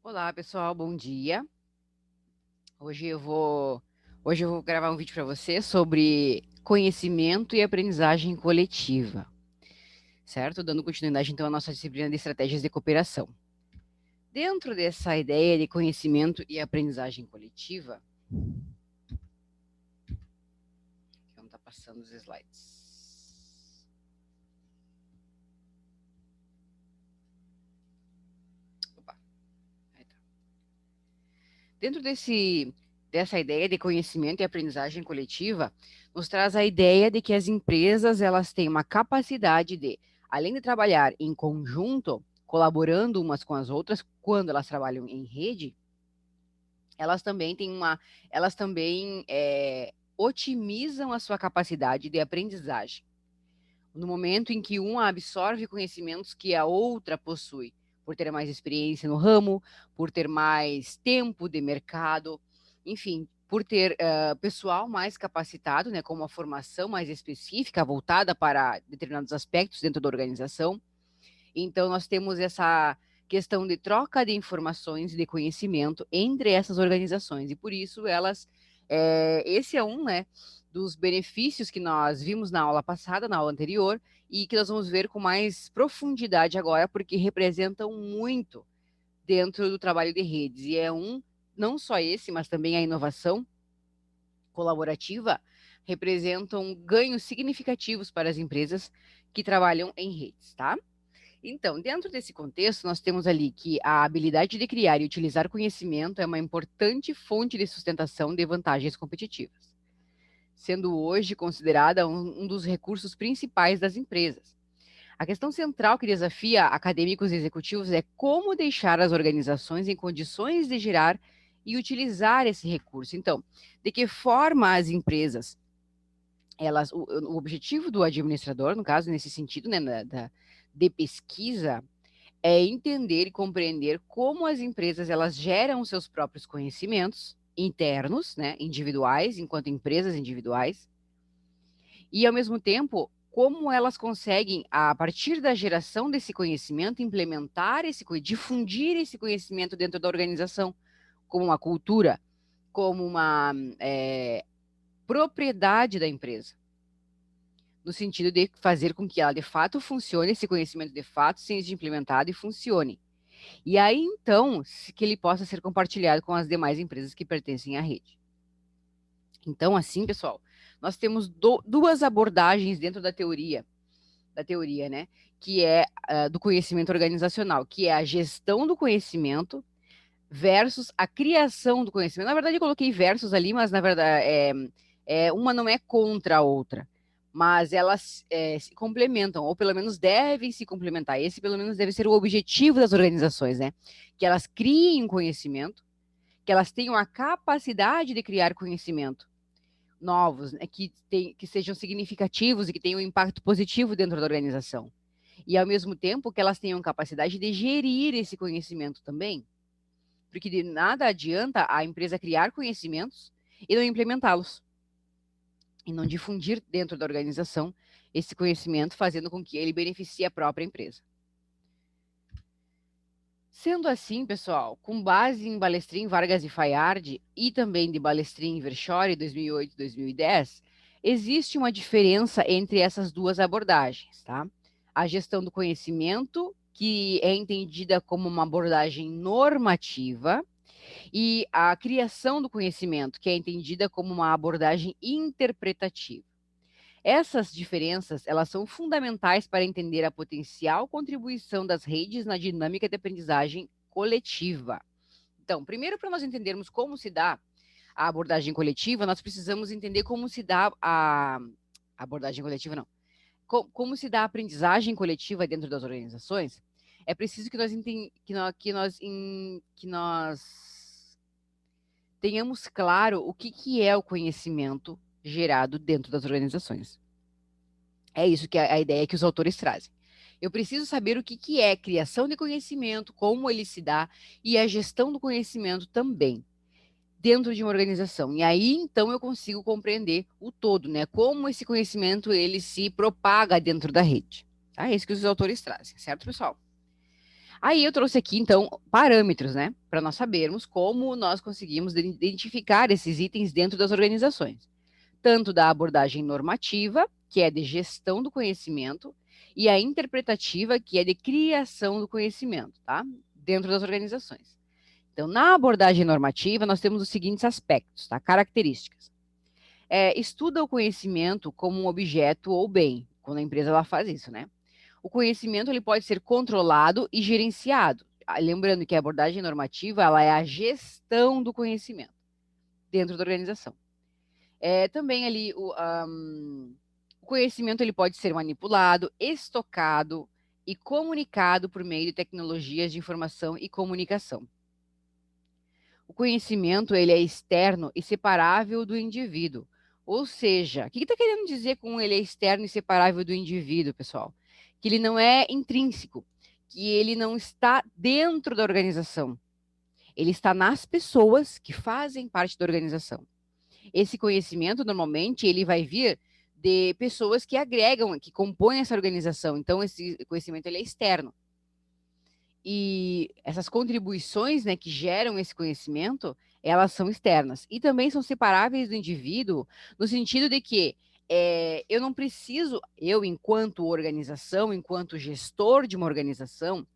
Olá, pessoal, bom dia. Hoje eu vou gravar um vídeo para você sobre conhecimento e aprendizagem coletiva, certo? Dando continuidade então à nossa disciplina de estratégias de cooperação. Dentro dessa ideia de conhecimento e aprendizagem coletiva, que não está passando os slides. Opa, aí tá. Dentro dessa ideia de conhecimento e aprendizagem coletiva, nos traz a ideia de que as empresas elas têm uma capacidade de, além de trabalhar em conjunto, colaborando umas com as outras, quando elas trabalham em rede, elas também têm elas também otimizam a sua capacidade de aprendizagem. No momento em que uma absorve conhecimentos que a outra possui, por ter mais experiência no ramo, por ter mais tempo de mercado, enfim, por ter pessoal mais capacitado, né, com uma formação mais específica, voltada para determinados aspectos dentro da organização. Então, nós temos essa questão de troca de informações e de conhecimento entre essas organizações, e por isso esse é um, né, dos benefícios que nós vimos na aula passada, na aula anterior, e que nós vamos ver com mais profundidade agora, porque representam muito dentro do trabalho de redes, e não só esse, mas também a inovação colaborativa, representam ganhos significativos para as empresas que trabalham em redes, tá? Então, dentro desse contexto, nós temos ali que a habilidade de criar e utilizar conhecimento é uma importante fonte de sustentação de vantagens competitivas, sendo hoje considerada um dos recursos principais das empresas. A questão central que desafia acadêmicos e executivos é como deixar as organizações em condições de gerar e utilizar esse recurso. Então, de que forma as empresas, o objetivo do administrador, no caso, nesse sentido, né, de pesquisa, é entender e compreender como as empresas elas geram seus próprios conhecimentos internos, né, individuais, enquanto empresas individuais, e ao mesmo tempo como elas conseguem, a partir da geração desse conhecimento, implementar difundir esse conhecimento dentro da organização, como uma cultura, como uma propriedade da empresa, no sentido de fazer com que ela de fato funcione, esse conhecimento de fato seja implementado e funcione. E aí, então, que ele possa ser compartilhado com as demais empresas que pertencem à rede. Então, assim, pessoal, nós temos duas abordagens dentro da teoria, né? Que é do conhecimento organizacional, que é a gestão do conhecimento versus a criação do conhecimento. Na verdade, eu coloquei versus ali, mas na verdade uma não é contra a outra, mas elas se complementam, ou pelo menos devem se complementar. Esse, pelo menos, deve ser o objetivo das organizações, né? Que elas criem conhecimento, que elas tenham a capacidade de criar conhecimento novos, né? Que sejam significativos e que tenham um impacto positivo dentro da organização. E, ao mesmo tempo, que elas tenham capacidade de gerir esse conhecimento também. Porque de nada adianta a empresa criar conhecimentos e não implementá-los e não difundir dentro da organização esse conhecimento, fazendo com que ele beneficie a própria empresa. Sendo assim, pessoal, com base em Balestrin, Vargas e Fayard e também de Balestrin e Verschoor, 2008 e 2010, existe uma diferença entre essas duas abordagens, tá? A gestão do conhecimento, que é entendida como uma abordagem normativa, e a criação do conhecimento, que é entendida como uma abordagem interpretativa. Essas diferenças, elas são fundamentais para entender a potencial contribuição das redes na dinâmica de aprendizagem coletiva. Então, primeiro, para nós entendermos como se dá a abordagem coletiva, nós precisamos entender como se dá a abordagem coletiva, não. Como se dá a aprendizagem coletiva dentro das organizações. É preciso que nós tenhamos claro o que é o conhecimento gerado dentro das organizações. É isso que é a ideia que os autores trazem. Eu preciso saber o que é criação de conhecimento, como ele se dá, e a gestão do conhecimento também, dentro de uma organização. E aí, então, eu consigo compreender o todo, né? Como esse conhecimento, ele se propaga dentro da rede. Tá? É isso que os autores trazem, certo, pessoal? Aí eu trouxe aqui, então, parâmetros, né, para nós sabermos como nós conseguimos identificar esses itens dentro das organizações. Tanto da abordagem normativa, que é de gestão do conhecimento, e a interpretativa, que é de criação do conhecimento, tá? Dentro das organizações. Então, na abordagem normativa, nós temos os seguintes aspectos, tá? Características. Estuda o conhecimento como um objeto ou bem, quando a empresa ela faz isso, né? O conhecimento ele pode ser controlado e gerenciado. Lembrando que a abordagem normativa ela é a gestão do conhecimento dentro da organização. Também ali o conhecimento ele pode ser manipulado, estocado e comunicado por meio de tecnologias de informação e comunicação. O conhecimento ele é externo e separável do indivíduo. Ou seja, o que está querendo dizer com ele é externo e separável do indivíduo, pessoal? Que ele não é intrínseco, que ele não está dentro da organização. Ele está nas pessoas que fazem parte da organização. Esse conhecimento, normalmente, ele vai vir de pessoas que agregam, que compõem essa organização. Então, esse conhecimento ele é externo. E essas contribuições, né, que geram esse conhecimento, elas são externas. E também são separáveis do indivíduo, no sentido de que eu não preciso, eu, enquanto organização, enquanto gestor de uma organização,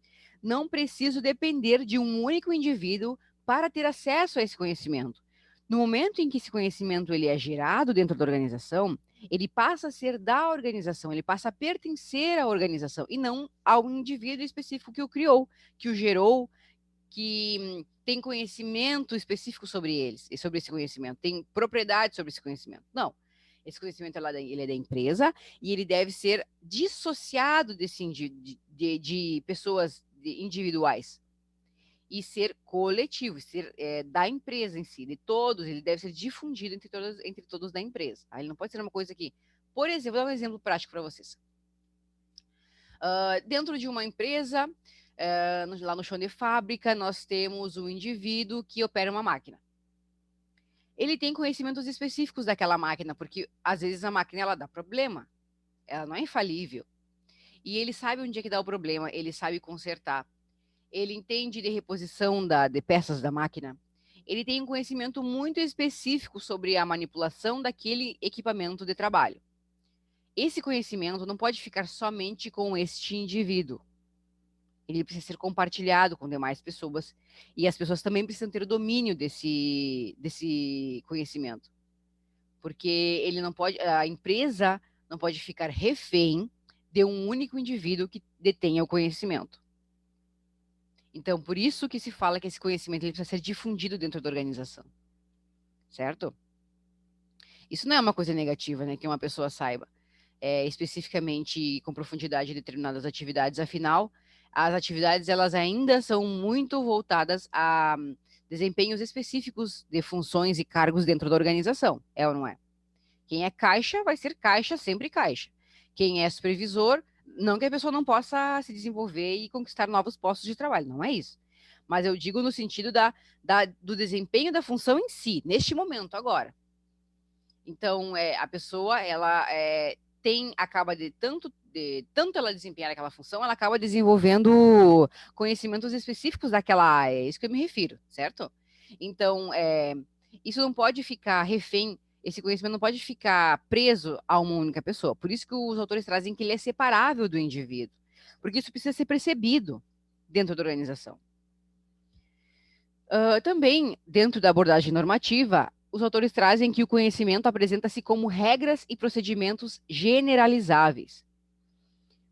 não preciso depender de um único indivíduo para ter acesso a esse conhecimento. No momento em que esse conhecimento ele é gerado dentro da organização, ele passa a ser da organização, ele passa a pertencer à organização e não ao indivíduo específico que o criou, que o gerou, que tem conhecimento específico sobre eles e sobre esse conhecimento, tem propriedade sobre esse conhecimento. Não. Esse conhecimento ele é da empresa e ele deve ser dissociado de pessoas individuais e ser coletivo, ser da empresa em si, de todos, ele deve ser difundido entre todos da empresa. Tá? Ele não pode ser uma coisa que, por exemplo, vou dar um exemplo prático para vocês. Dentro de uma empresa, lá no chão de fábrica, nós temos um indivíduo que opera uma máquina. Ele tem conhecimentos específicos daquela máquina, porque às vezes a máquina ela dá problema, ela não é infalível. E ele sabe onde é que dá o problema, ele sabe consertar. Ele entende de reposição de peças da máquina. Ele tem um conhecimento muito específico sobre a manipulação daquele equipamento de trabalho. Esse conhecimento não pode ficar somente com este indivíduo. Ele precisa ser compartilhado com demais pessoas e as pessoas também precisam ter o domínio desse conhecimento, porque ele não pode, a empresa não pode ficar refém de um único indivíduo que detenha o conhecimento. Então, por isso que se fala que esse conhecimento ele precisa ser difundido dentro da organização, certo? Isso não é uma coisa negativa, né, que uma pessoa saiba especificamente com profundidade determinadas atividades, afinal, as atividades elas ainda são muito voltadas a desempenhos específicos de funções e cargos dentro da organização, é ou não é? Quem é caixa vai ser caixa, sempre caixa. Quem é supervisor, não que a pessoa não possa se desenvolver e conquistar novos postos de trabalho, não é isso. Mas eu digo no sentido do desempenho da função em si, neste momento, agora. Então, a pessoa, ela acaba de tanto ela desempenhar aquela função, ela acaba desenvolvendo conhecimentos específicos daquela área, é isso que eu me refiro, certo? Então, isso não pode ficar refém, esse conhecimento não pode ficar preso a uma única pessoa. Por isso que os autores trazem que ele é separável do indivíduo, porque isso precisa ser percebido dentro da organização. Também, dentro da abordagem normativa, os autores trazem que o conhecimento apresenta-se como regras e procedimentos generalizáveis.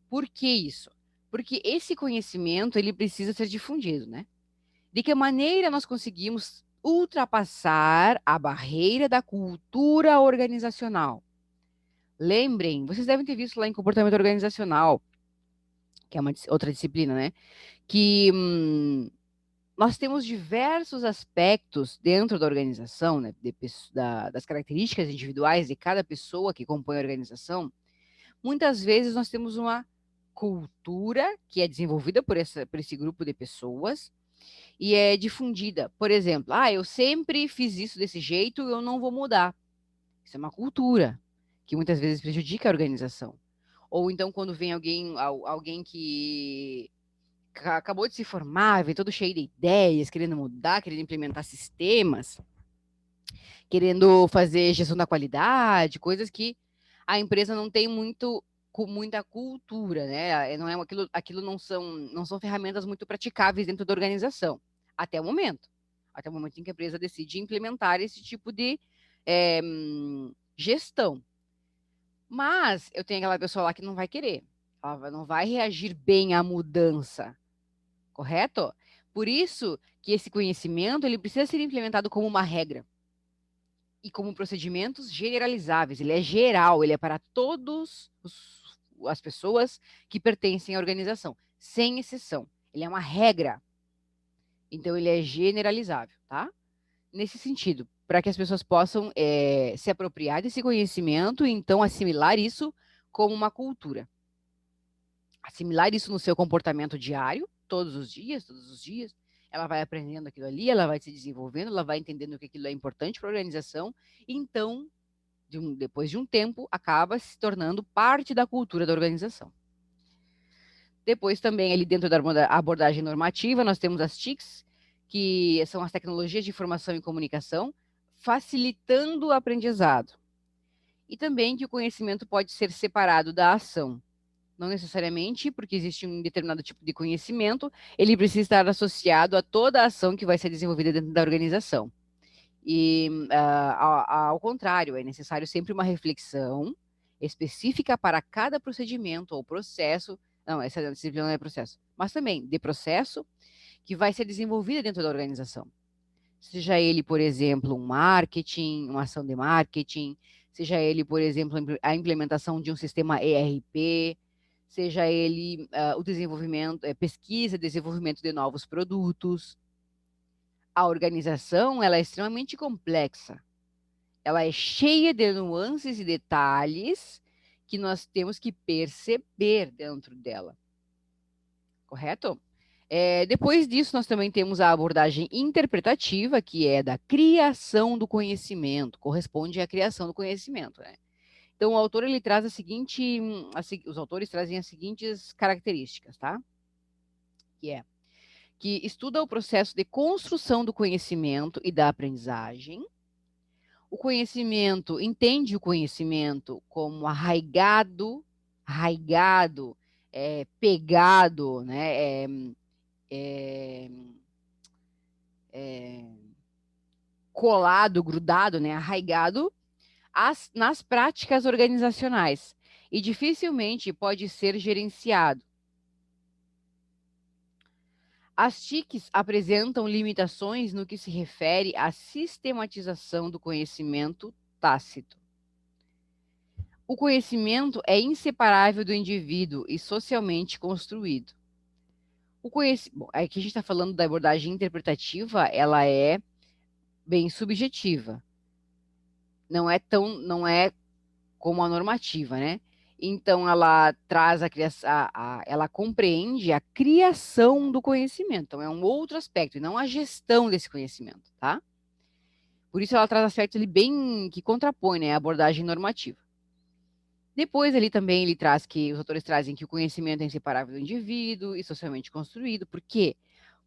Por que isso? Porque esse conhecimento ele precisa ser difundido, né? De que maneira nós conseguimos ultrapassar a barreira da cultura organizacional? Lembrem, vocês devem ter visto lá em comportamento organizacional, que é uma outra disciplina, né? Que nós temos diversos aspectos dentro da organização, né, das características individuais de cada pessoa que compõe a organização. Muitas vezes nós temos uma cultura que é desenvolvida por esse grupo de pessoas e é difundida. Por exemplo, eu sempre fiz isso desse jeito, eu não vou mudar. Isso é uma cultura que muitas vezes prejudica a organização. Ou então, quando vem alguém que acabou de se formar, vem todo cheio de ideias, querendo mudar, querendo implementar sistemas, querendo fazer gestão da qualidade, coisas que a empresa não tem muita cultura, né? Não é aquilo não são ferramentas muito praticáveis dentro da organização, até o momento. Até o momento em que a empresa decide implementar esse tipo de gestão. Mas eu tenho aquela pessoa lá que não vai querer. Ela não vai reagir bem à mudança, correto? Por isso que esse conhecimento ele precisa ser implementado como uma regra e como procedimentos generalizáveis. Ele é geral, ele é para todas as pessoas que pertencem à organização, sem exceção. Ele é uma regra. Então, ele é generalizável, tá? Nesse sentido, para que as pessoas possam se apropriar desse conhecimento e, então, assimilar isso como uma cultura. Assimilar isso no seu comportamento diário, todos os dias. Ela vai aprendendo aquilo ali, ela vai se desenvolvendo, ela vai entendendo que aquilo é importante para a organização. Então, depois de um tempo, acaba se tornando parte da cultura da organização. Depois também, ali dentro da abordagem normativa, nós temos as TICs, que são as tecnologias de informação e comunicação, facilitando o aprendizado. E também que o conhecimento pode ser separado da ação. Não necessariamente, porque existe um determinado tipo de conhecimento, ele precisa estar associado a toda a ação que vai ser desenvolvida dentro da organização. E, ao contrário, é necessário sempre uma reflexão específica para cada procedimento ou processo. Não, essa disciplina não é processo, mas também de processo que vai ser desenvolvido dentro da organização. Seja ele, por exemplo, um marketing, uma ação de marketing, seja ele, por exemplo, a implementação de um sistema ERP, seja ele o desenvolvimento, pesquisa, desenvolvimento de novos produtos. A organização, ela é extremamente complexa. Ela é cheia de nuances e detalhes que nós temos que perceber dentro dela. Correto? Depois disso, nós também temos a abordagem interpretativa, que é da criação do conhecimento, corresponde à criação do conhecimento, né? Então, o autor ele traz os autores trazem as seguintes características, tá? Que estuda o processo de construção do conhecimento e da aprendizagem. O conhecimento, entende o conhecimento como arraigado, pegado, né? Colado, grudado, né? Arraigado nas práticas organizacionais e dificilmente pode ser gerenciado. As TICs apresentam limitações no que se refere à sistematização do conhecimento tácito. O conhecimento é inseparável do indivíduo e socialmente construído. Aqui a gente está falando da abordagem interpretativa, ela é bem subjetiva. Não é como a normativa, né? Então, ela traz ela compreende a criação do conhecimento. Então, é um outro aspecto, e não a gestão desse conhecimento, tá? Por isso, ela traz aspectos ali bem que contrapõem, né, a abordagem normativa. Depois, ali também, os autores trazem que o conhecimento é inseparável do indivíduo e socialmente construído. Por quê?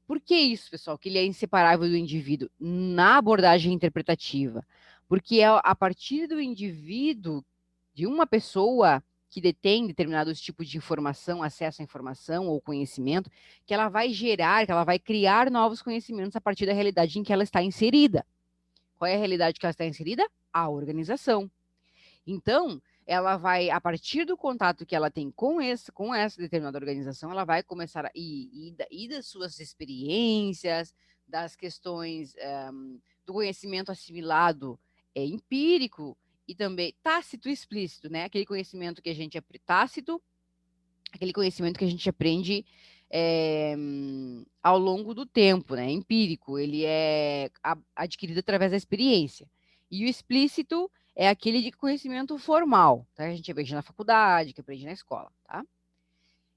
Por que isso, pessoal, que ele é inseparável do indivíduo na abordagem interpretativa? Porque é a partir do indivíduo, de uma pessoa que detém determinados tipos de informação, acesso à informação ou conhecimento, que ela vai criar novos conhecimentos a partir da realidade em que ela está inserida. Qual é a realidade que ela está inserida? A organização. Então, ela vai, a partir do contato que ela tem com essa determinada organização, ela vai começar e das suas experiências, das questões do conhecimento assimilado empírico e também tácito e explícito, né? Aquele conhecimento que a gente tácito, aquele conhecimento que a gente aprende ao longo do tempo, né? Empírico, ele é adquirido através da experiência. E o explícito é aquele de conhecimento formal, tá? A gente aprende na faculdade, que aprende na escola, tá?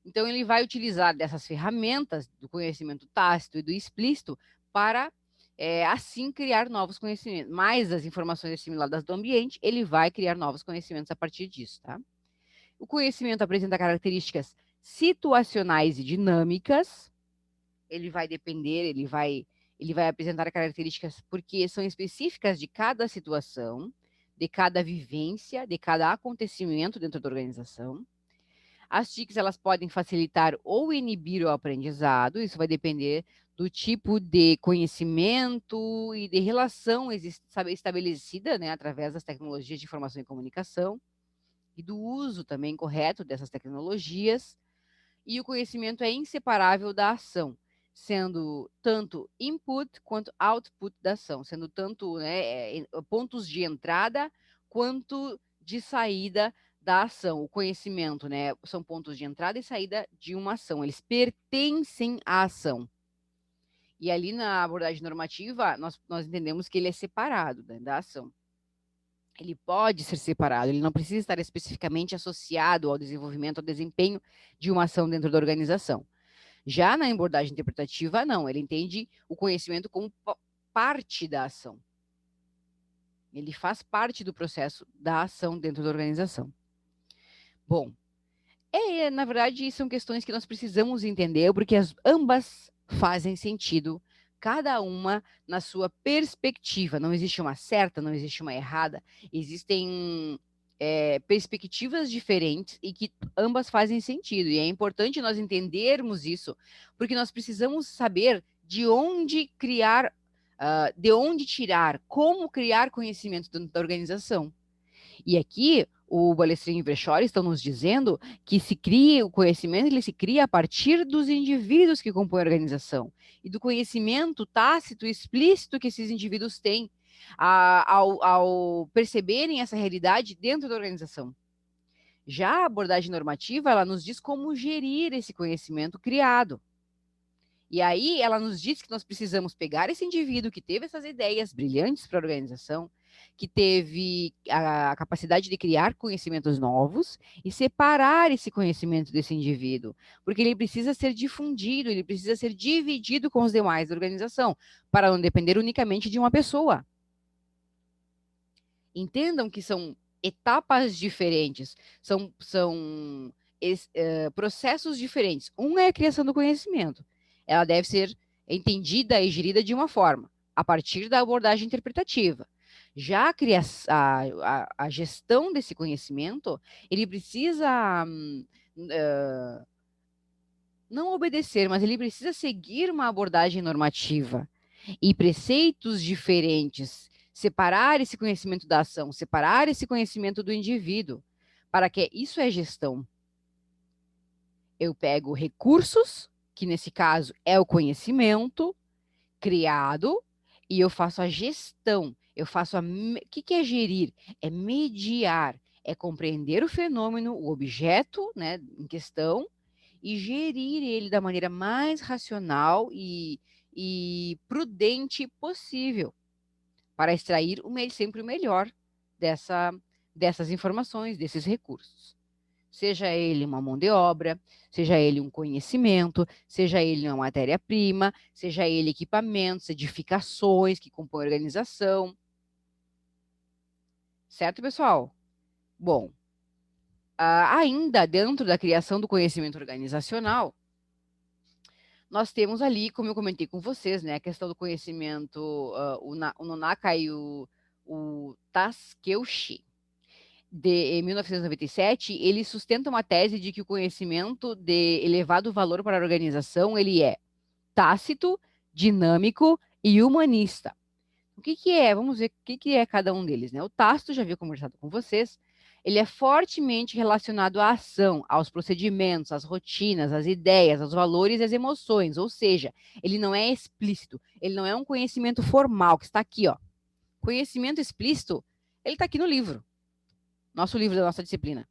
Então, ele vai utilizar dessas ferramentas do conhecimento tácito e do explícito para, assim, criar novos conhecimentos. Mais as informações assimiladas do ambiente, ele vai criar novos conhecimentos a partir disso, tá? O conhecimento apresenta características situacionais e dinâmicas. ele vai depender, ele vai apresentar características porque são específicas de cada situação, de cada vivência, de cada acontecimento dentro da organização. As TICs, elas podem facilitar ou inibir o aprendizado, isso vai depender do tipo de conhecimento e de relação estabelecida, né, através das tecnologias de informação e comunicação, e do uso também correto dessas tecnologias. E o conhecimento é inseparável da ação, sendo tanto input quanto output da ação, sendo tanto, né, pontos de entrada quanto de saída da ação. O conhecimento, né, são pontos de entrada e saída de uma ação, eles pertencem à ação. E ali na abordagem normativa, nós entendemos que ele é separado, né, da ação. Ele pode ser separado, ele não precisa estar especificamente associado ao desenvolvimento, ao desempenho de uma ação dentro da organização. Já na abordagem interpretativa, não, ele entende o conhecimento como parte da ação. Ele faz parte do processo da ação dentro da organização. Bom, na verdade, são questões que nós precisamos entender, porque ambas fazem sentido, cada uma na sua perspectiva. Não existe uma certa, não existe uma errada. Existem perspectivas diferentes e que ambas fazem sentido. E é importante nós entendermos isso, porque nós precisamos saber de onde criar, de onde tirar, como criar conhecimento dentro da organização. E aqui, o Balestrinho e o Brechori estão nos dizendo que se cria o conhecimento, ele se cria a partir dos indivíduos que compõem a organização e do conhecimento tácito e explícito que esses indivíduos têm ao perceberem essa realidade dentro da organização. Já a abordagem normativa, ela nos diz como gerir esse conhecimento criado. E aí ela nos diz que nós precisamos pegar esse indivíduo que teve essas ideias brilhantes para a organização, que teve a capacidade de criar conhecimentos novos e separar esse conhecimento desse indivíduo, porque ele precisa ser difundido, ele precisa ser dividido com os demais da organização, para não depender unicamente de uma pessoa. Entendam que são etapas diferentes, são processos diferentes. Um é a criação do conhecimento. Ela deve ser entendida e gerida de uma forma, a partir da abordagem interpretativa. Já a gestão desse conhecimento, ele precisa não obedecer, mas ele precisa seguir uma abordagem normativa e preceitos diferentes, separar esse conhecimento da ação, separar esse conhecimento do indivíduo, para que isso é gestão. Eu pego recursos, que nesse caso é o conhecimento criado, e eu faço a gestão. Eu faço o que é gerir? É mediar, é compreender o fenômeno, o objeto, né, em questão, e gerir ele da maneira mais racional e prudente possível, para extrair sempre o melhor dessas informações, desses recursos. Seja ele uma mão de obra, seja ele um conhecimento, seja ele uma matéria-prima, seja ele equipamentos, edificações que compõem a organização. Certo, pessoal? Bom, ainda dentro da criação do conhecimento organizacional, nós temos ali, como eu comentei com vocês, né, a questão do conhecimento, o Nonaka e o Takeuchi, em 1997, ele sustenta uma tese de que o conhecimento de elevado valor para a organização, ele é tácito, dinâmico e humanista. O que é? Vamos ver o que é cada um deles, né? O tácito, já havia conversado com vocês, ele é fortemente relacionado à ação, aos procedimentos, às rotinas, às ideias, aos valores e às emoções, ou seja, ele não é explícito, ele não é um conhecimento formal, que está aqui, ó. Conhecimento explícito, ele está aqui no livro. Nosso livro da nossa disciplina.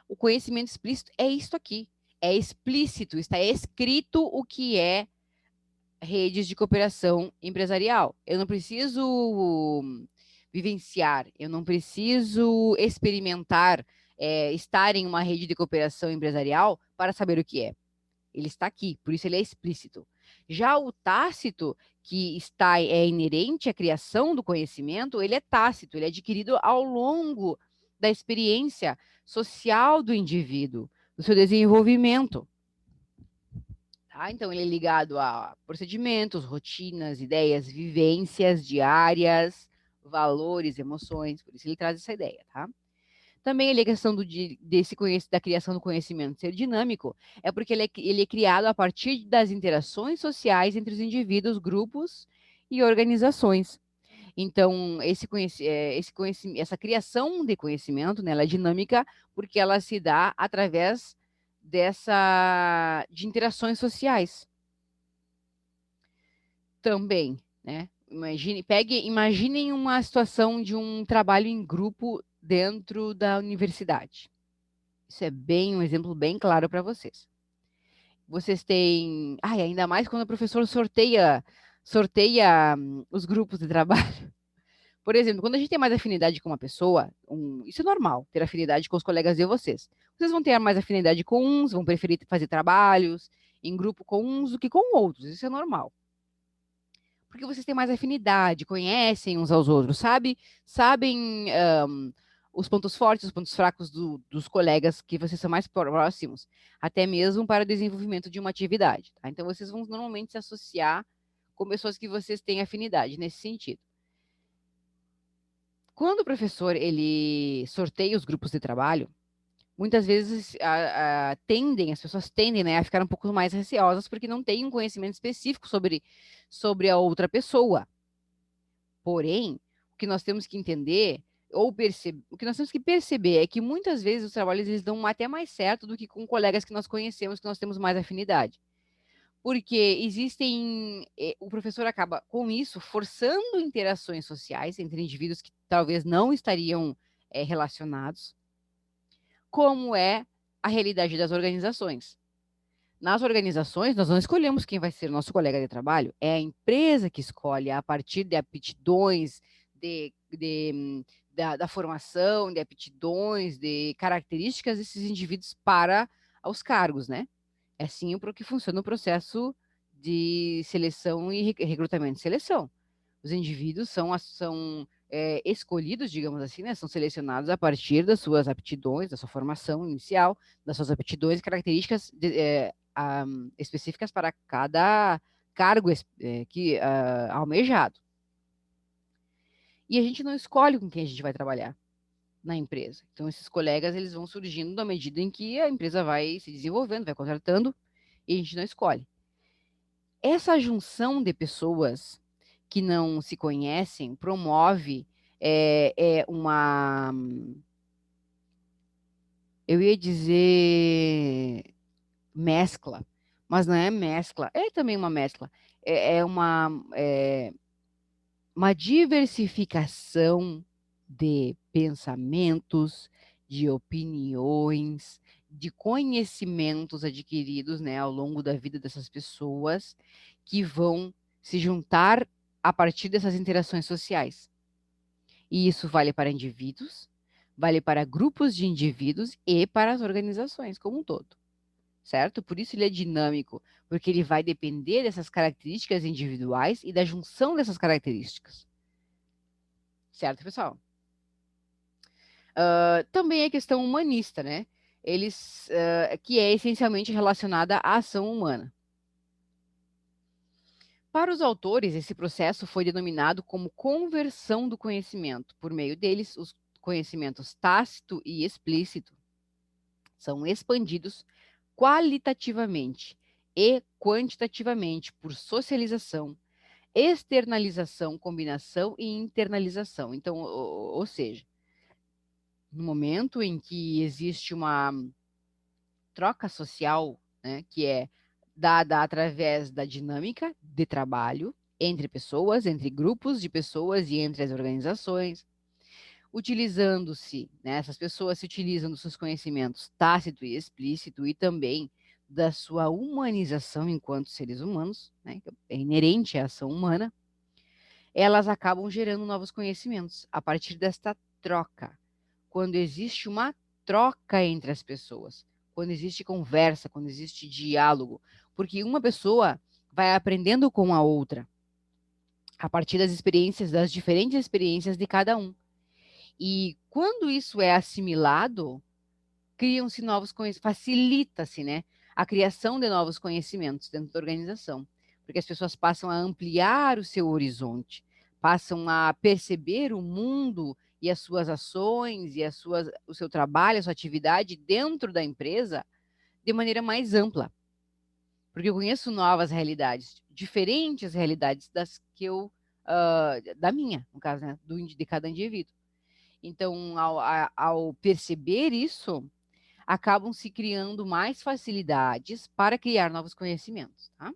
O conhecimento explícito é isto aqui. É explícito, está escrito o que é redes de cooperação empresarial. Eu não preciso vivenciar, eu não preciso experimentar, estar em uma rede de cooperação empresarial para saber o que é. Ele está aqui, por isso ele é explícito. Já o tácito, que é inerente à criação do conhecimento, ele é tácito, ele é adquirido ao longo da experiência social do indivíduo, do seu desenvolvimento. Tá? Então, ele é ligado a procedimentos, rotinas, ideias, vivências diárias, valores, emoções, por isso ele traz essa ideia, tá? Também ele, a questão da criação do conhecimento ser dinâmico, é porque ele é criado a partir das interações sociais entre os indivíduos, grupos e organizações. Então, essa criação de conhecimento, né, ela é dinâmica porque ela se dá através de interações sociais também, né? Imaginem uma situação de um trabalho em grupo dentro da universidade. Isso é um exemplo bem claro para vocês. Vocês têm, ainda mais quando o professor sorteia os grupos de trabalho. Por exemplo, quando a gente tem mais afinidade com uma pessoa, isso é normal, ter afinidade com os colegas de vocês. Vocês vão ter mais afinidade com uns, vão preferir fazer trabalhos em grupo com uns do que com outros. Isso é normal. Porque vocês têm mais afinidade, conhecem uns aos outros, sabem os pontos fortes, os pontos fracos dos colegas que vocês são mais próximos, até mesmo para o desenvolvimento de uma atividade. Tá? Então, vocês vão normalmente se associar com pessoas que vocês têm afinidade nesse sentido. Quando o professor ele sorteia os grupos de trabalho, muitas vezes as pessoas tendem, né, a ficar um pouco mais receosas porque não têm um conhecimento específico sobre a outra pessoa. Porém, o que nós temos que entender o que nós temos que perceber é que muitas vezes os trabalhos eles dão até mais certo do que com colegas que nós conhecemos, que nós temos mais afinidade. Porque o professor acaba com isso forçando interações sociais entre indivíduos que talvez não estariam relacionados, como é a realidade das organizações. Nas organizações, nós não escolhemos quem vai ser o nosso colega de trabalho, é a empresa que escolhe a partir de aptidões, da formação, de aptidões, de características desses indivíduos para os cargos, né? É assim que funciona o processo de seleção e recrutamento e seleção. Os indivíduos são escolhidos, digamos assim, né? São selecionados a partir das suas aptidões, da sua formação inicial, das suas aptidões e características específicas para cada cargo almejado. E a gente não escolhe com quem a gente vai trabalhar na empresa. Então, esses colegas eles vão surgindo na medida em que a empresa vai se desenvolvendo, vai contratando, e a gente não escolhe. Essa junção de pessoas que não se conhecem promove eu ia dizer mescla, mas não é mescla, é também uma mescla, uma diversificação de pensamentos, de opiniões, de conhecimentos adquiridos, né, ao longo da vida dessas pessoas que vão se juntar a partir dessas interações sociais. E isso vale para indivíduos, vale para grupos de indivíduos e para as organizações como um todo, certo? Por isso ele é dinâmico, porque ele vai depender dessas características individuais e da junção dessas características. Certo, pessoal? Também a questão humanista, né? Que é essencialmente relacionada à ação humana. Para os autores, esse processo foi denominado como conversão do conhecimento. Por meio deles, os conhecimentos tácito e explícito são expandidos qualitativamente e quantitativamente por socialização, externalização, combinação e internalização. Então, ou seja, no momento em que existe uma troca social, né, que é dada através da dinâmica de trabalho entre pessoas, entre grupos de pessoas e entre as organizações, utilizando-se, né, essas pessoas se utilizam dos seus conhecimentos tácito e explícito e também da sua humanização enquanto seres humanos, né, que é inerente à ação humana, elas acabam gerando novos conhecimentos a partir desta troca. Quando existe uma troca entre as pessoas, quando existe conversa, quando existe diálogo, porque uma pessoa vai aprendendo com a outra a partir das experiências, das diferentes experiências de cada um. E quando isso é assimilado, criam-se novos conhecimentos, facilita-se, né, a criação de novos conhecimentos dentro da organização, porque as pessoas passam a ampliar o seu horizonte, passam a perceber o mundo e as suas ações e o seu trabalho, a sua atividade dentro da empresa de maneira mais ampla, porque eu conheço novas realidades, diferentes realidades das que eu da minha, no caso, né, de cada indivíduo. Então, ao perceber isso, acabam se criando mais facilidades para criar novos conhecimentos, tá?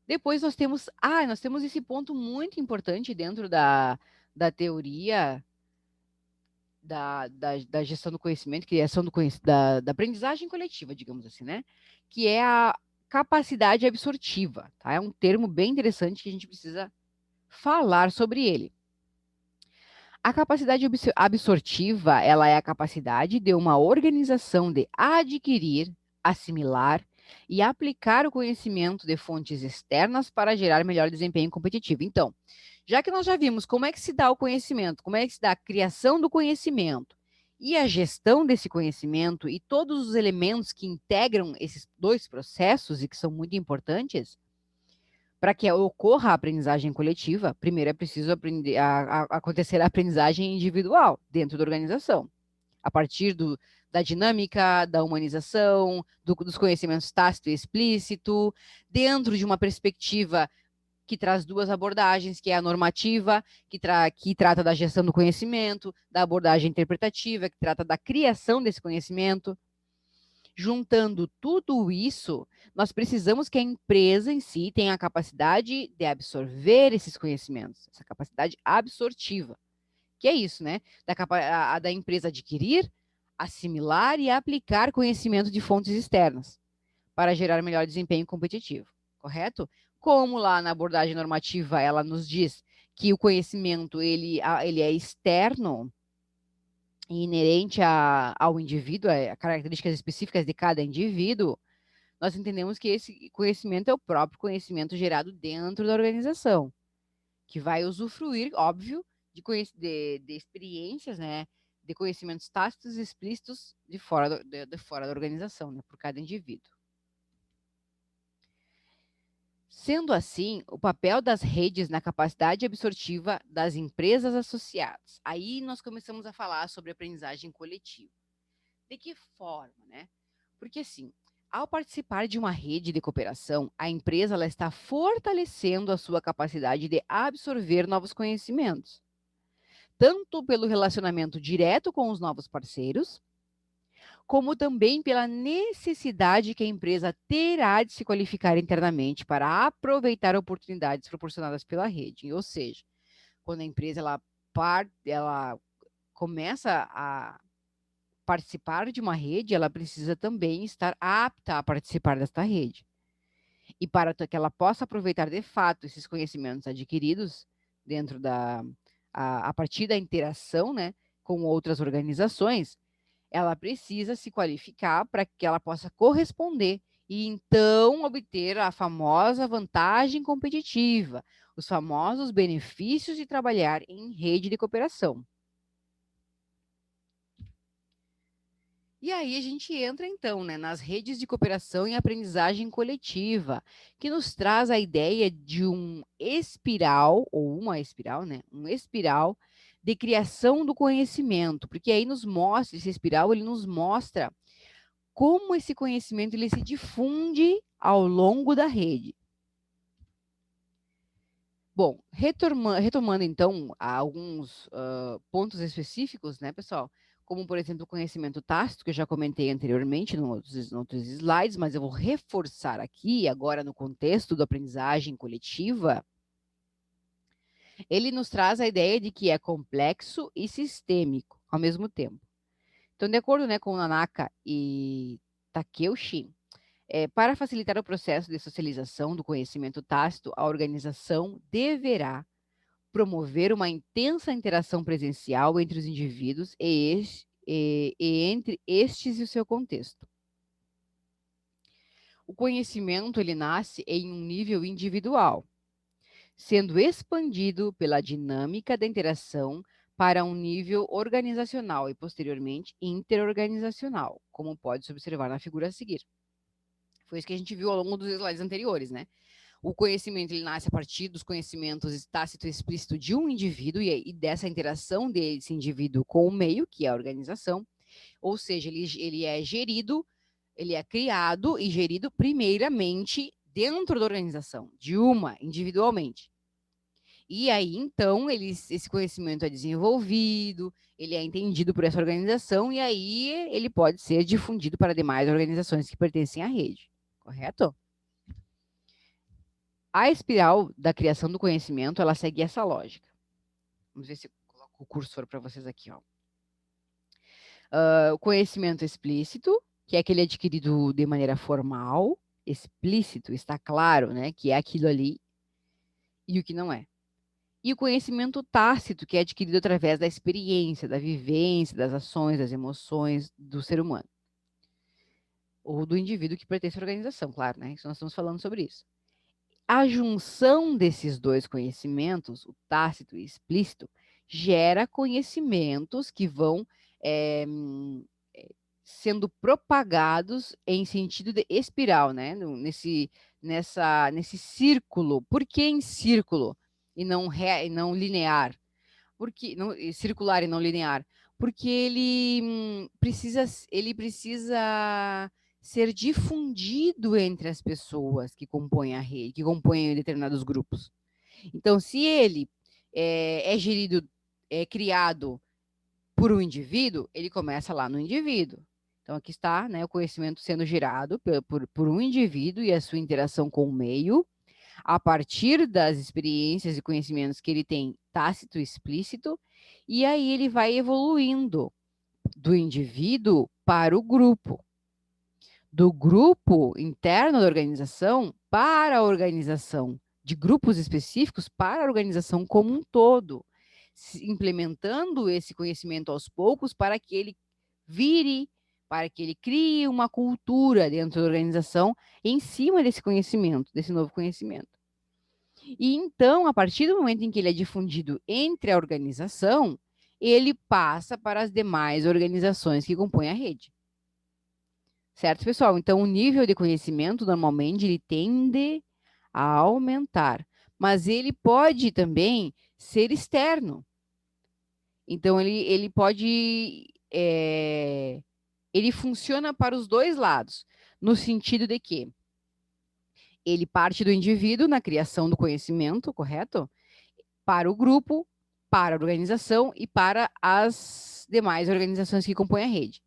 Depois nós temos esse ponto muito importante dentro da teoria da gestão do conhecimento, criação do conhecimento, da aprendizagem coletiva, digamos assim, né? Que é a capacidade absortiva, tá? É um termo bem interessante que a gente precisa falar sobre ele. A capacidade absortiva, ela é a capacidade de uma organização de adquirir, assimilar e aplicar o conhecimento de fontes externas para gerar melhor desempenho competitivo. Então, já que nós já vimos como é que se dá o conhecimento, como é que se dá a criação do conhecimento e a gestão desse conhecimento e todos os elementos que integram esses dois processos e que são muito importantes, para que ocorra a aprendizagem coletiva, primeiro é preciso acontecer a aprendizagem individual dentro da organização, a partir da dinâmica, da humanização, dos conhecimentos tácito e explícito, dentro de uma perspectiva que traz duas abordagens, que é a normativa, que trata da gestão do conhecimento, da abordagem interpretativa, que trata da criação desse conhecimento. Juntando tudo isso, nós precisamos que a empresa em si tenha a capacidade de absorver esses conhecimentos, essa capacidade absortiva, que é isso, né? Da empresa adquirir, assimilar e aplicar conhecimento de fontes externas para gerar melhor desempenho competitivo, correto? Como lá na abordagem normativa ela nos diz que o conhecimento ele é externo, inerente ao indivíduo, a características específicas de cada indivíduo, nós entendemos que esse conhecimento é o próprio conhecimento gerado dentro da organização, que vai usufruir, óbvio, de experiências, né, de conhecimentos tácitos e explícitos de fora da organização, né, por cada indivíduo. Sendo assim, o papel das redes na capacidade absortiva das empresas associadas. Aí nós começamos a falar sobre aprendizagem coletiva. De que forma, né? Porque assim, ao participar de uma rede de cooperação, a empresa ela está fortalecendo a sua capacidade de absorver novos conhecimentos, tanto pelo relacionamento direto com os novos parceiros, como também pela necessidade que a empresa terá de se qualificar internamente para aproveitar oportunidades proporcionadas pela rede. Ou seja, quando a empresa ela começa a participar de uma rede, ela precisa também estar apta a participar desta rede. E para que ela possa aproveitar de fato esses conhecimentos adquiridos dentro a partir da interação, né, com outras organizações, ela precisa se qualificar para que ela possa corresponder e então obter a famosa vantagem competitiva, os famosos benefícios de trabalhar em rede de cooperação. E aí a gente entra então, né, nas redes de cooperação e aprendizagem coletiva, que nos traz a ideia de um espiral ou uma espiral, né, um espiral de criação do conhecimento, porque aí nos mostra esse espiral, ele nos mostra como esse conhecimento ele se difunde ao longo da rede. Bom, retomando então alguns pontos específicos, né, pessoal? Como, por exemplo, o conhecimento tácito, que eu já comentei anteriormente nos outros slides, mas eu vou reforçar aqui, agora no contexto da aprendizagem coletiva, ele nos traz a ideia de que é complexo e sistêmico ao mesmo tempo. Então, de acordo, né, com Nanaka e Takeuchi, para facilitar o processo de socialização do conhecimento tácito, a organização deverá promover uma intensa interação presencial entre os indivíduos e entre estes e o seu contexto. O conhecimento ele nasce em um nível individual, sendo expandido pela dinâmica da interação para um nível organizacional e, posteriormente, interorganizacional, como pode-se observar na figura a seguir. Foi isso que a gente viu ao longo dos slides anteriores, né? O conhecimento ele nasce a partir dos conhecimentos tácito e explícito de um indivíduo e dessa interação desse indivíduo com o meio, que é a organização, ou seja, ele é gerido, ele é criado e gerido primeiramente dentro da organização, de uma, individualmente. E aí, então, esse conhecimento é desenvolvido, ele é entendido por essa organização, e aí ele pode ser difundido para demais organizações que pertencem à rede, correto? A espiral da criação do conhecimento, ela segue essa lógica. Vamos ver se eu coloco o cursor para vocês aqui, ó. O conhecimento explícito, que é aquele adquirido de maneira formal, explícito, está claro, né, que é aquilo ali, e o que não é. E o conhecimento tácito, que é adquirido através da experiência, da vivência, das ações, das emoções do ser humano. Ou do indivíduo que pertence à organização, claro, né? Nós estamos falando sobre isso. A junção desses dois conhecimentos, o tácito e o explícito, gera conhecimentos que vão sendo propagados em sentido de espiral, né? Nesse círculo. Por que em círculo e não linear? Porque não, circular e não linear? Porque ele precisa ser difundido entre as pessoas que compõem a rede, que compõem determinados grupos. Então, se ele é gerido, é criado por um indivíduo, ele começa lá no indivíduo. Então, aqui está, né, o conhecimento sendo gerado por um indivíduo e a sua interação com o meio, a partir das experiências e conhecimentos que ele tem tácito e explícito, e aí ele vai evoluindo do indivíduo para o grupo, do grupo interno da organização para a organização, de grupos específicos para a organização como um todo, implementando esse conhecimento aos poucos para que ele vire, para que ele crie uma cultura dentro da organização em cima desse conhecimento, desse novo conhecimento. E então, a partir do momento em que ele é difundido entre a organização, ele passa para as demais organizações que compõem a rede. Certo, pessoal? Então, o nível de conhecimento, normalmente, ele tende a aumentar, mas ele pode também ser externo. Então, ele pode... ele funciona para os dois lados, no sentido de que ele parte do indivíduo na criação do conhecimento, correto? Para o grupo, para a organização e para as demais organizações que compõem a rede.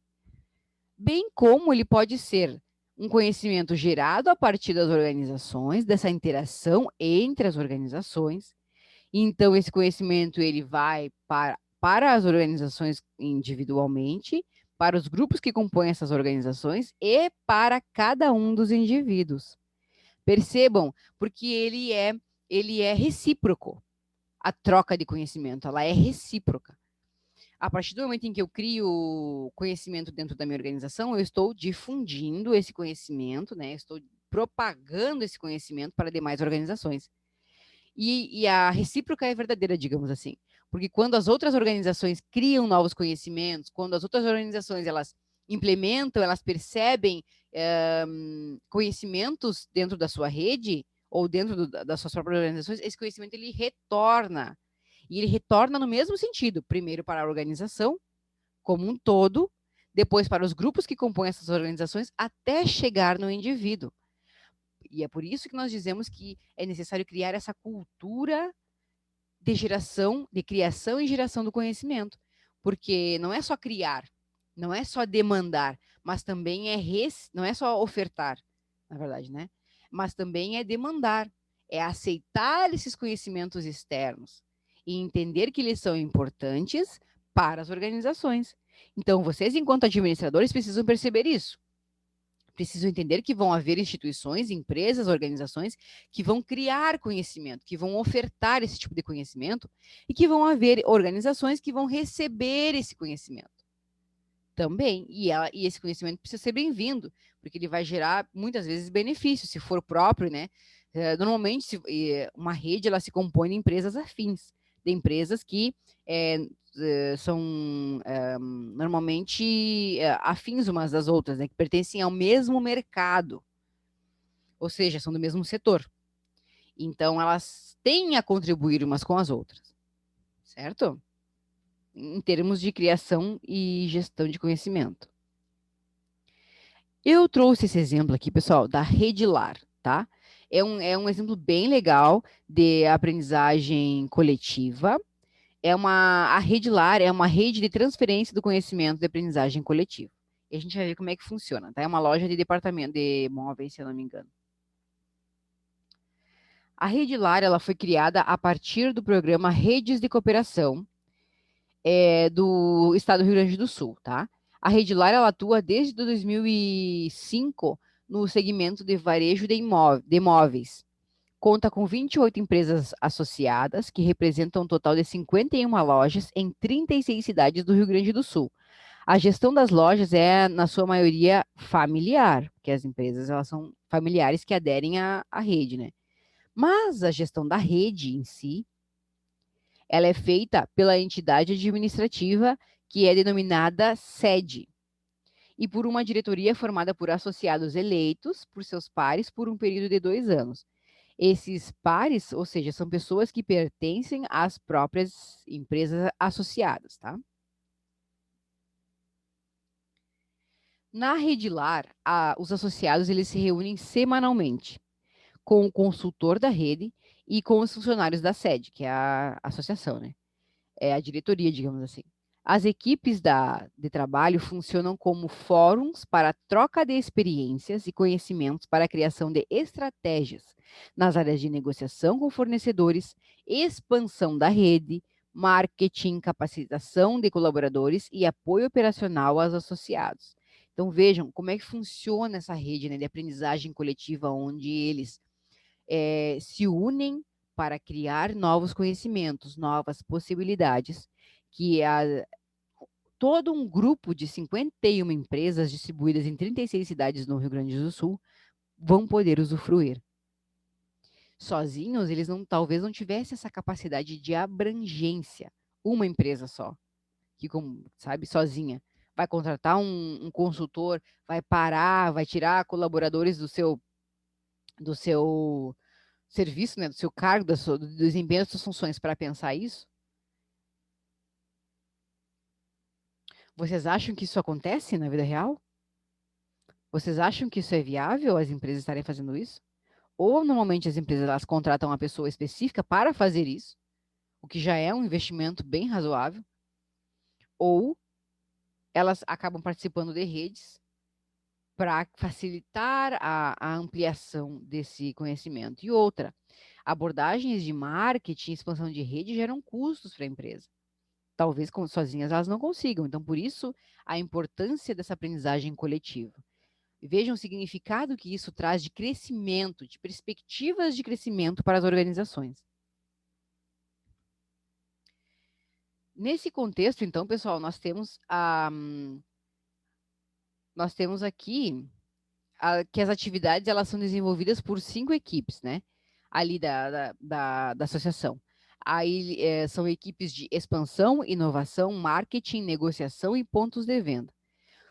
Bem como ele pode ser um conhecimento gerado a partir das organizações, dessa interação entre as organizações. Então, esse conhecimento ele vai para as organizações individualmente, para os grupos que compõem essas organizações e para cada um dos indivíduos. Percebam, porque ele é recíproco. A troca de conhecimento, ela é recíproca. A partir do momento em que eu crio conhecimento dentro da minha organização, eu estou difundindo esse conhecimento, né? Estou propagando esse conhecimento para demais organizações. E a recíproca é verdadeira, digamos assim. Porque quando as outras organizações criam novos conhecimentos, quando as outras organizações elas implementam, elas percebem conhecimentos dentro da sua rede ou dentro das suas próprias organizações, esse conhecimento ele retorna. E ele retorna no mesmo sentido, primeiro para a organização como um todo, depois para os grupos que compõem essas organizações, até chegar no indivíduo. E é por isso que nós dizemos que é necessário criar essa cultura de geração, de criação e geração do conhecimento. Porque não é só criar, não é só demandar, mas também não é só ofertar, na verdade, né? Mas também é demandar, é aceitar esses conhecimentos externos e entender que eles são importantes para as organizações. Então, vocês, enquanto administradores, precisam perceber isso. Precisam entender que vão haver instituições, empresas, organizações que vão criar conhecimento, que vão ofertar esse tipo de conhecimento e que vão haver organizações que vão receber esse conhecimento também. E esse conhecimento precisa ser bem-vindo, porque ele vai gerar, muitas vezes, benefícios, se for próprio, né? Normalmente, uma rede ela se compõe de empresas afins, de empresas que são normalmente afins umas das outras, né, que pertencem ao mesmo mercado, ou seja, são do mesmo setor. Então, elas têm a contribuir umas com as outras, certo? Em termos de criação e gestão de conhecimento. Eu trouxe esse exemplo aqui, pessoal, da Redilar, tá? É um exemplo bem legal de aprendizagem coletiva. A Redilar é uma rede de transferência do conhecimento de aprendizagem coletiva. E a gente vai ver como é que funciona, tá? É uma loja de departamento de móveis, se eu não me engano. A Redilar, ela foi criada a partir do programa Redes de Cooperação, do estado do Rio Grande do Sul, tá? A Redilar, ela atua desde 2005 no segmento de varejo de imóveis. Conta com 28 empresas associadas, que representam um total de 51 lojas em 36 cidades do Rio Grande do Sul. A gestão das lojas é, na sua maioria, familiar, porque as empresas elas são familiares que aderem à rede, né? Mas a gestão da rede em si, ela é feita pela entidade administrativa que é denominada sede e por uma diretoria formada por associados eleitos por seus pares por um período de 2 anos. Esses pares, ou seja, são pessoas que pertencem às próprias empresas associadas, tá? Na Redilar, os associados eles se reúnem semanalmente com o consultor da rede e com os funcionários da sede, que é a associação, né? É a diretoria, digamos assim. As equipes de trabalho funcionam como fóruns para troca de experiências e conhecimentos para a criação de estratégias nas áreas de negociação com fornecedores, expansão da rede, marketing, capacitação de colaboradores e apoio operacional aos associados. Então vejam como é que funciona essa rede, né, de aprendizagem coletiva, onde eles se unem para criar novos conhecimentos, novas possibilidades, que todo um grupo de 51 empresas distribuídas em 36 cidades no Rio Grande do Sul vão poder usufruir. Sozinhos, eles talvez não tivessem essa capacidade de abrangência. Uma empresa só, que, como sabe, sozinha, vai contratar um consultor, vai parar, vai tirar colaboradores do seu serviço, né, do seu cargo, do desempenho das suas funções para pensar isso? Vocês acham que isso acontece na vida real? Vocês acham que isso é viável, as empresas estarem fazendo isso? Ou normalmente as empresas elas contratam uma pessoa específica para fazer isso, o que já é um investimento bem razoável, ou elas acabam participando de redes para facilitar a ampliação desse conhecimento. E outra, abordagens de marketing, expansão de rede geram custos para a empresa. Talvez sozinhas elas não consigam. Então, por isso, a importância dessa aprendizagem coletiva. Vejam o significado que isso traz de crescimento, de perspectivas de crescimento para as organizações. Nesse contexto, então, pessoal, nós temos aqui que as atividades elas são desenvolvidas por 5 equipes, né? Ali da associação. Aí são equipes de expansão, inovação, marketing, negociação e pontos de venda.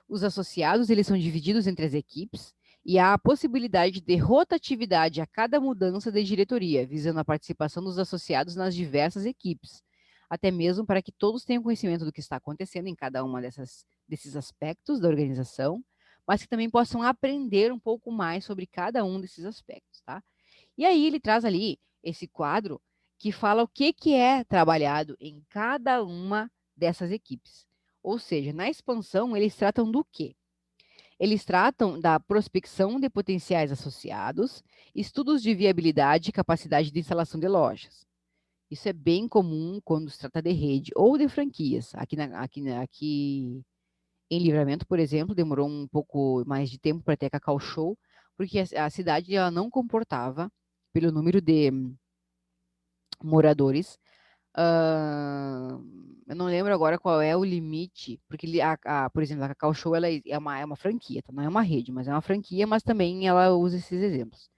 Os associados eles são divididos entre as equipes e há a possibilidade de rotatividade a cada mudança de diretoria, visando a participação dos associados nas diversas equipes, até mesmo para que todos tenham conhecimento do que está acontecendo em cada uma desses aspectos da organização, mas que também possam aprender um pouco mais sobre cada um desses aspectos, tá? E aí ele traz ali esse quadro que fala o que é trabalhado em cada uma dessas equipes. Ou seja, na expansão, eles tratam do quê? Eles tratam da prospecção de potenciais associados, estudos de viabilidade e capacidade de instalação de lojas. Isso é bem comum quando se trata de rede ou de franquias. Aqui em Livramento, por exemplo, demorou um pouco mais de tempo para ter a Cacau Show, porque a cidade ela não comportava, pelo número de moradores, eu não lembro agora qual é o limite, porque, por exemplo, a Cacau Show ela é uma franquia, tá? Não é uma rede, mas é uma franquia, mas também ela usa esses exemplos.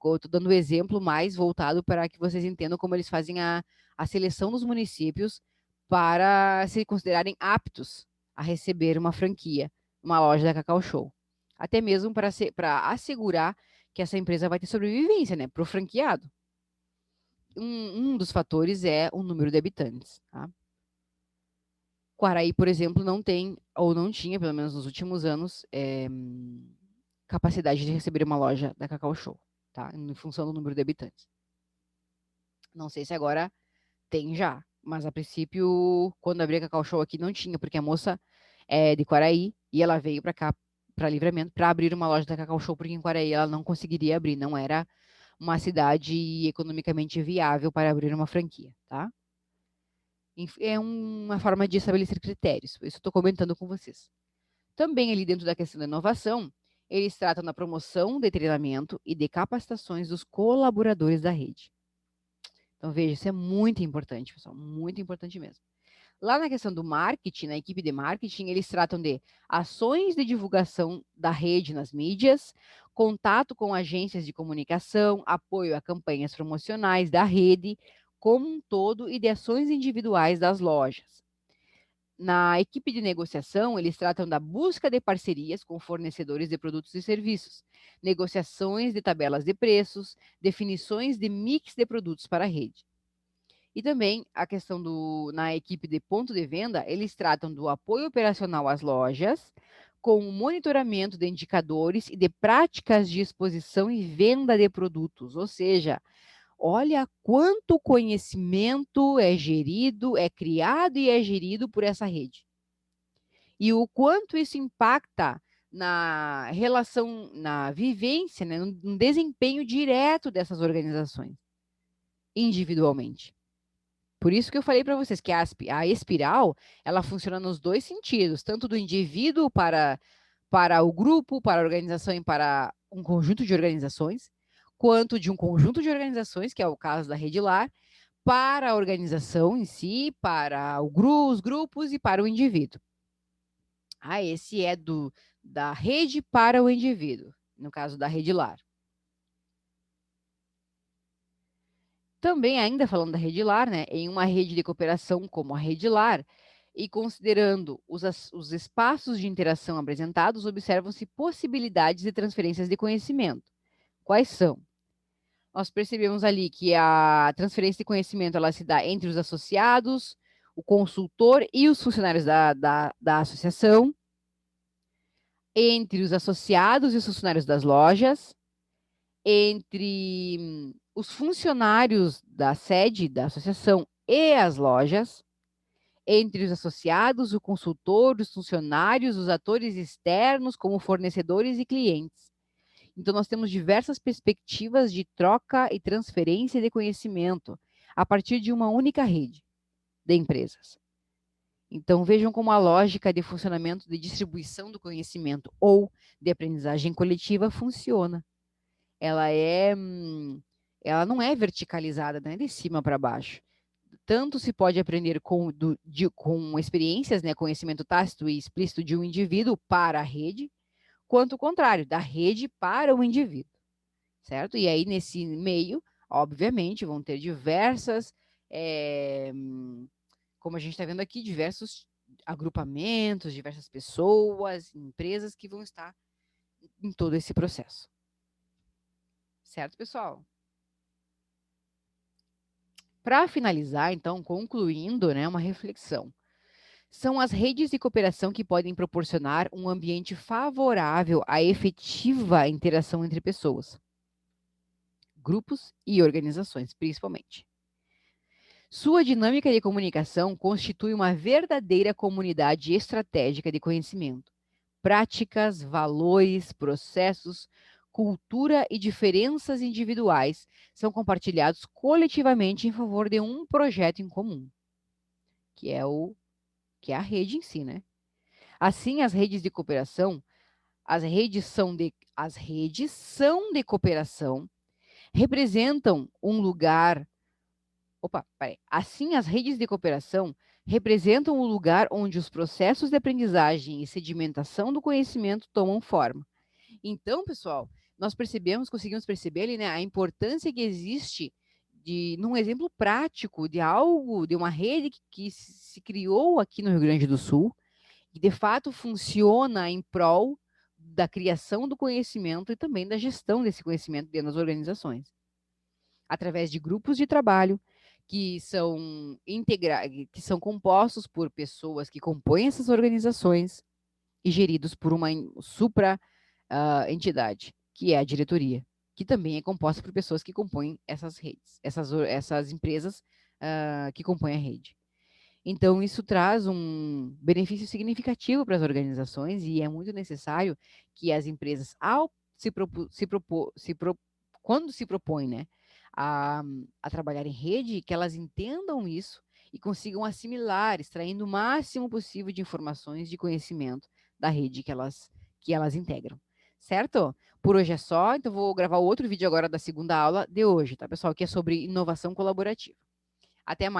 Eu estou dando o exemplo mais voltado para que vocês entendam como eles fazem a seleção dos municípios para se considerarem aptos a receber uma franquia, uma loja da Cacau Show. Até mesmo para assegurar que essa empresa vai ter sobrevivência, né, para o franqueado. Um dos fatores é o número de habitantes. Tá? Quaraí, por exemplo, não tem, ou não tinha, pelo menos nos últimos anos, capacidade de receber uma loja da Cacau Show, tá? Em função do número de habitantes. Não sei se agora tem já, mas a princípio, quando abri a Cacau Show aqui, não tinha, porque a moça é de Quaraí e ela veio para cá, para Livramento, para abrir uma loja da Cacau Show, porque em Quaraí ela não conseguiria abrir, não era uma cidade economicamente viável para abrir uma franquia, tá? É uma forma de estabelecer critérios, isso estou comentando com vocês. Também ali dentro da questão da inovação, eles tratam da promoção de treinamento e de capacitações dos colaboradores da rede. Então, veja, isso é muito importante, pessoal, muito importante mesmo. Lá na questão do marketing, na equipe de marketing, eles tratam de ações de divulgação da rede nas mídias, contato com agências de comunicação, apoio a campanhas promocionais da rede como um todo e de ações individuais das lojas. Na equipe de negociação, eles tratam da busca de parcerias com fornecedores de produtos e serviços, negociações de tabelas de preços, definições de mix de produtos para a rede. E também a questão na equipe de ponto de venda, eles tratam do apoio operacional às lojas, com o monitoramento de indicadores e de práticas de exposição e venda de produtos, ou seja, olha quanto conhecimento é gerido, é criado e é gerido por essa rede. E o quanto isso impacta na relação, na vivência, né, no desempenho direto dessas organizações, individualmente. Por isso que eu falei para vocês que a espiral, ela funciona nos dois sentidos, tanto do indivíduo para o grupo, para a organização e para um conjunto de organizações, quanto de um conjunto de organizações, que é o caso da Rede Lar, para a organização em si, para os grupos e para o indivíduo. Esse é da rede para o indivíduo, no caso da Rede Lar. Também, ainda falando da Rede Lar, né, em uma rede de cooperação como a Rede Lar, e considerando os espaços de interação apresentados, observam-se possibilidades de transferências de conhecimento. Quais são? Nós percebemos ali que a transferência de conhecimento ela se dá entre os associados, o consultor e os funcionários da associação, entre os associados e os funcionários das lojas, entre os funcionários da sede da associação e as lojas, entre os associados, o consultor, os funcionários, os atores externos, como fornecedores e clientes. Então, nós temos diversas perspectivas de troca e transferência de conhecimento a partir de uma única rede de empresas. Então, vejam como a lógica de funcionamento de distribuição do conhecimento ou de aprendizagem coletiva funciona. Ela não é verticalizada, né, de cima para baixo. Tanto se pode aprender com experiências, né, conhecimento tácito e explícito de um indivíduo para a rede, quanto o contrário, da rede para o indivíduo, certo? E aí, nesse meio, obviamente, vão ter diversas, como a gente está vendo aqui, diversos agrupamentos, diversas pessoas, empresas que vão estar em todo esse processo. Certo, pessoal? Para finalizar, então, concluindo, né, uma reflexão. São as redes de cooperação que podem proporcionar um ambiente favorável à efetiva interação entre pessoas, grupos e organizações, principalmente. Sua dinâmica de comunicação constitui uma verdadeira comunidade estratégica de conhecimento, práticas, valores, processos, cultura e diferenças individuais são compartilhados coletivamente em favor de um projeto em comum, que é a rede em si, né? Assim, as redes de cooperação, as redes são de cooperação, representam um lugar. Assim, as redes de cooperação representam o lugar onde os processos de aprendizagem e sedimentação do conhecimento tomam forma. Então, pessoal, nós conseguimos perceber ali, né, a importância que existe num exemplo prático de algo, de uma rede que se criou aqui no Rio Grande do Sul, e de fato funciona em prol da criação do conhecimento e também da gestão desse conhecimento dentro das organizações, através de grupos de trabalho que são compostos por pessoas que compõem essas organizações e geridos por uma supra entidade, que é a diretoria, que também é composta por pessoas que compõem essas redes, essas empresas que compõem a rede. Então, isso traz um benefício significativo para as organizações e é muito necessário que as empresas, ao quando se propõem, né, a trabalhar em rede, que elas entendam isso e consigam assimilar, extraindo o máximo possível de informações, de conhecimento da rede que elas integram. Certo? Por hoje é só, então vou gravar outro vídeo agora da segunda aula de hoje, tá, pessoal? Que é sobre inovação colaborativa. Até mais.